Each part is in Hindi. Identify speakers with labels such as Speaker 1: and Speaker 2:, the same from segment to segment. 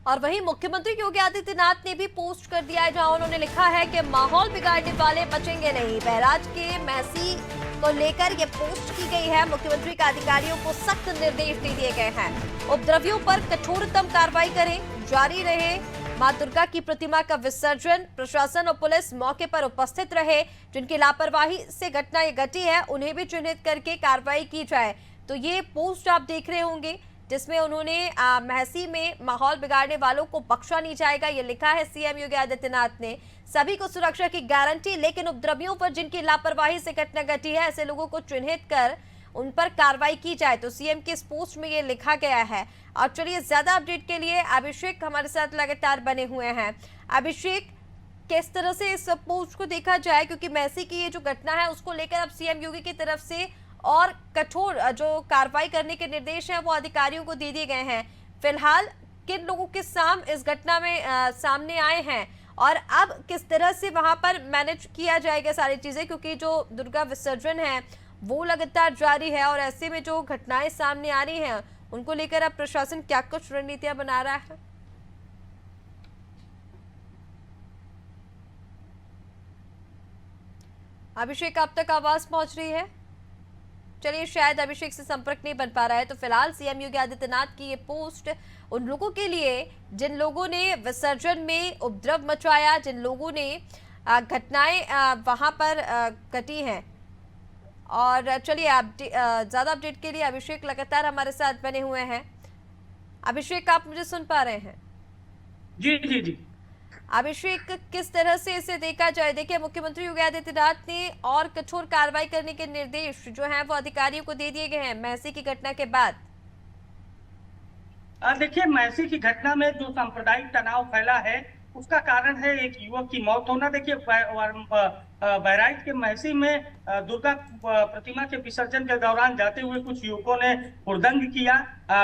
Speaker 1: और वहीं मुख्यमंत्री योगी आदित्यनाथ ने भी पोस्ट कर दिया है, जहां उन्होंने लिखा है कि माहौल बिगाड़ने वाले बचेंगे नहीं। बहराइच के महसी को लेकर ये पोस्ट की गई है। मुख्यमंत्री के अधिकारियों को सख्त निर्देश दे दिए गए हैं, उपद्रवियों पर कठोरतम कार्रवाई करें। जारी रहे मां दुर्गा की प्रतिमा का विसर्जन। प्रशासन और पुलिस मौके पर उपस्थित रहे। जिनकी लापरवाही से घटना ये घटी है उन्हें भी चिन्हित करके कार्रवाई की जाए। तो ये पोस्ट आप देख रहे होंगे जिसमें उन्होंने महसी में माहौल बिगाड़ने वालों को बख्शा नहीं जाएगा ये लिखा है सीएम योगी आदित्यनाथ ने। सभी को सुरक्षा की गारंटी, लेकिन उपद्रवियों पर जिनकी लापरवाही से घटना घटी है ऐसे लोगों को चिन्हित कर उन पर कार्रवाई की जाए। तो सीएम के इस पोस्ट में ये लिखा गया है। और चलिए ज्यादा अपडेट के लिए अभिषेक हमारे साथ लगातार बने हुए हैं। अभिषेक, किस तरह से इस पोस्ट को देखा जाए, क्योंकि महसी की ये जो घटना है उसको लेकर अब सीएम योगी की तरफ से और कठोर जो कार्रवाई करने के निर्देश हैं वो अधिकारियों को दे दिए गए हैं। फिलहाल किन लोगों के साम इस घटना में सामने आए हैं और अब किस तरह से वहां पर मैनेज किया जाएगा सारी चीजें, क्योंकि जो दुर्गा विसर्जन है वो लगातार जारी है और ऐसे में जो घटनाएं सामने आ रही हैं उनको लेकर अब प्रशासन क्या कुछ रणनीतियां बना रहा है? अभिषेक, आप तक आवाज पहुंच रही है? चलिए, शायद अभिषेक से संपर्क नहीं बन पा रहा है। तो फिलहाल सीएम योगी आदित्यनाथ की ये पोस्ट उन लोगों के लिए जिन लोगों ने विसर्जन में उपद्रव मचाया, जिन लोगों ने घटनाएं वहां पर घटी हैं। और चलिए, ज्यादा अपडेट के लिए अभिषेक लगातार हमारे साथ बने हुए हैं। अभिषेक, आप मुझे सुन पा रहे हैं?
Speaker 2: जी जी जी।
Speaker 1: अभिषेक, किस तरह से इसे देखा जाए? देखिए, मुख्यमंत्री योगी आदित्यनाथ ने और कठोर कार्रवाई करने के निर्देश जो हैं वो अधिकारियों को दे दिए गए हैं महसी की घटना के बाद।
Speaker 2: देखिए, महसी की घटना में जो सांप्रदायिक तनाव फैला है उसका कारण है एक युवक की मौत होना। देखिए, बहराइच के महसी में दुर्गा प्रतिमा के विसर्जन के दौरान जाते हुए कुछ युवकों ने हुड़दंग किया।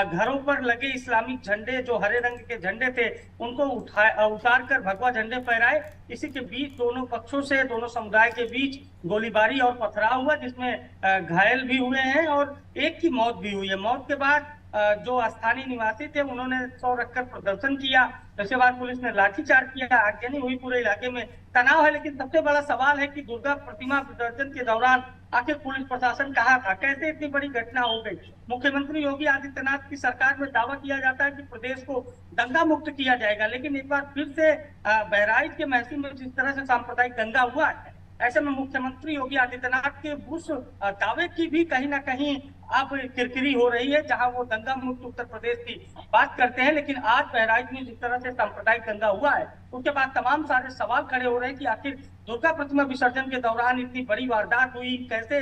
Speaker 2: घरों पर लगे इस्लामिक झंडे, जो हरे रंग के झंडे थे, उनको उतार कर भगवा झंडे फहराए। इसी के बीच दोनों पक्षों से, दोनों समुदाय के बीच गोलीबारी और पथराव हुआ, जिसमें घायल भी हुए हैं और एक की मौत भी हुई है। मौत के बाद जो स्थानीय निवासी थे उन्होंने सौ रखकर प्रदर्शन किया। इसके बाद पुलिस ने लाठीचार्ज किया। आगजनी हुई, पूरे इलाके में तनाव है। लेकिन सबसे बड़ा सवाल है कि दुर्गा प्रतिमा विसर्जन के दौरान आखिर पुलिस प्रशासन कहाँ था, कैसे इतनी बड़ी घटना हो गई। मुख्यमंत्री योगी आदित्यनाथ की सरकार में दावा किया जाता है कि प्रदेश को दंगा मुक्त किया जाएगा, लेकिन एक बार फिर से बहराइच के महसी में जिस तरह से सांप्रदायिक दंगा हुआ है, ऐसे में मुख्यमंत्री योगी आदित्यनाथ के उस दावे की भी कहीं ना कहीं अब किरकिरी हो रही है, जहां वो दंगा मुक्त उत्तर प्रदेश की बात करते हैं। लेकिन आज बहराइच में जिस तरह से सांप्रदायिक दंगा हुआ है उसके बाद तमाम सारे सवाल खड़े हो रहे हैं कि आखिर दुर्गा प्रतिमा विसर्जन के दौरान इतनी बड़ी वारदात हुई, कैसे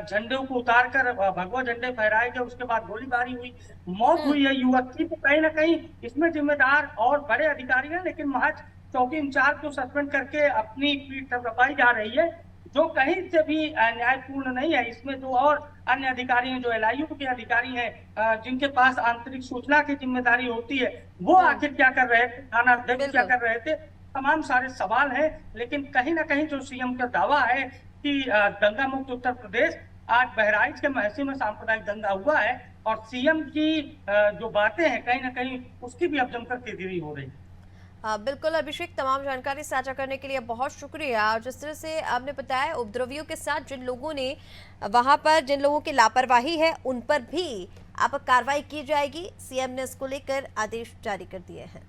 Speaker 2: झंडों को उतार कर भगवा झंडे फहराए गए, उसके बाद गोलीबारी हुई, मौत हुई है युवक की। तो कहीं ना कहीं इसमें जिम्मेदार और बड़े अधिकारी हैं, लेकिन महज चौकी इंचार्ज को सस्पेंड करके अपनी पीठ थपथपाई जा रही है, जो कहीं से भी न्यायपूर्ण नहीं है। इसमें जो और अन्य अधिकारी हैं, जो एलआईयू के अधिकारी हैं, जिनके पास आंतरिक सूचना की जिम्मेदारी होती है, वो आखिर क्या कर रहे थे, थाना अध्यक्ष क्या कर रहे थे, तमाम सारे सवाल हैं। लेकिन कहीं ना कहीं जो सीएम का दावा है कि दंगा मुक्त उत्तर प्रदेश, आज बहराइच के महसी में सांप्रदायिक दंगा हुआ है और सीएम की जो बातें हैं कहीं ना कहीं उसकी भी अब जमकर तिजोरी हो रही है।
Speaker 1: बिल्कुल अभिषेक, तमाम जानकारी साझा करने के लिए बहुत शुक्रिया। और जिस तरह से आपने बताया, उपद्रवियों के साथ जिन लोगों ने वहां पर जिन लोगों की लापरवाही है उन पर भी अब कार्रवाई की जाएगी। सीएम ने इसको लेकर आदेश जारी कर दिए हैं।